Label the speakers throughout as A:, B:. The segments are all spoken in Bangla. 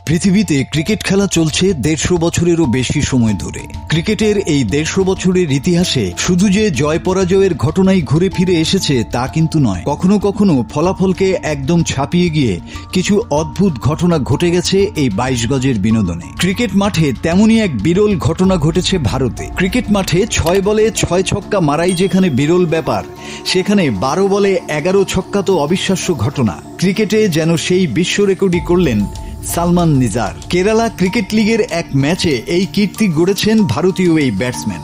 A: পৃথিবীতে ক্রিকেট খেলা চলছে 150 বছরেরও বেশি সময় ধরে। ক্রিকেটের এই 150 বছরের ইতিহাসে শুধু যে জয় পরাজয়ের ঘটনাই ঘুরে ফিরে এসেছে তা কিন্তু নয়, কখনো কখনো ফলাফলকে একদম ছাপিয়ে গিয়ে কিছু অদ্ভুত ঘটনা ঘটে গেছে এই 22 গজের বিনোদনে। ক্রিকেট মাঠে তেমনই এক বিরল ঘটনা ঘটেছে ভারতে। ক্রিকেট মাঠে 6 বলে 6 ছক্কা মারাই যেখানে বিরল ব্যাপার, সেখানে 12 বলে 11 ছক্কা তো অবিশ্বাস্য ঘটনা। ক্রিকেটে যেন সেই বিশ্ব রেকর্ডই করলেন সালমান নিজার। কেরালা ক্রিকেট লিগের এক ম্যাচে এই কীর্তি গড়েছেন ভারতীয় এই ব্যাটসম্যান।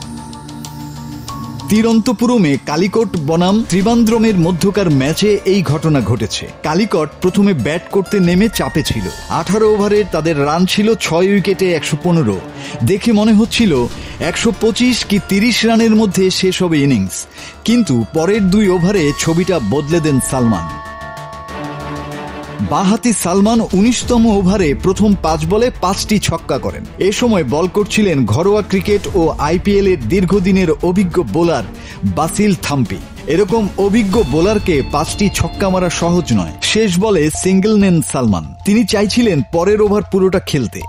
A: তিরন্তপুরমে কালিকট বনাম ত্রিবান্দ্রমের মধ্যকার ম্যাচে এই ঘটনা ঘটেছে। কালিকট প্রথমে ব্যাট করতে নেমে চাপে ছিল। 18 ওভারে তাদের রান ছিল 6 উইকেটে 115। দেখে মনে হচ্ছিল 125 কি 30 রানের মধ্যে শেষ হবে ইনিংস, কিন্তু পরের 2 ওভারে ছবিটা বদলে দেন সালমান। বাঁহাতি সালমান 19তম ওভারে প্রথম 5 বলে 5টি ছক্কা করেন। এ সময় বল করছিলেন ঘরোয়া ক্রিকেট ও আইপিএল এর দীর্ঘদিনের অভিজ্ঞ বোলার বাসিল থাম্পি। এরকম অভিজ্ঞ বোলারকে 5টি ছক্কা মারা সহজ নয়। শেষ বলে সিঙ্গেল নেন সালমান। তিনি চাইছিলেন পরের ওভার পুরোটা খেলতে।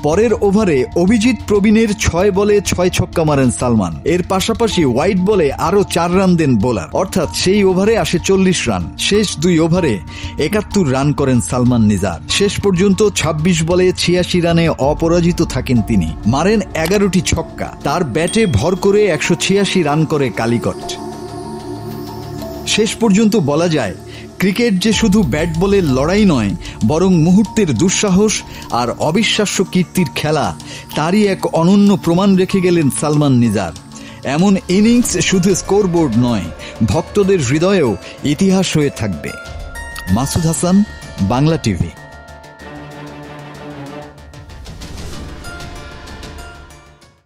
A: পরের ওভারে অভিজিৎ প্রবীণের 6 বলে 6 ছক্কা মারেন সালমান। এর পাশাপাশি হোয়াইট বলে আরো 4 রান দেন বোলার, অর্থাৎ সেই ওভারে আসে 40 রান। শেষ 2 ওভারে 71 রান করেন সালমান নিজার। শেষ পর্যন্ত 26 বলে 86 রানে অপরাজিত থাকেন তিনি। মারেন 11টি ছক্কা। তার ব্যাটে ভর করে 186 রান করে কালিকট। শেষ পর্যন্ত বলা যায়, ক্রিকেট যে শুধু ব্যাট বলের লড়াই নয়, বরং মুহূর্তের দুঃসাহস আর অবিশ্বাস্য কীর্তির খেলা, তারই এক অনন্য প্রমাণ রেখে গেলেন সালমান নিজার। এমন ইনিংস শুধু স্কোরবোর্ড নয়, ভক্তদের হৃদয়েও ইতিহাস হয়ে থাকবে। মাসুদ হাসান, বাংলা টিভি।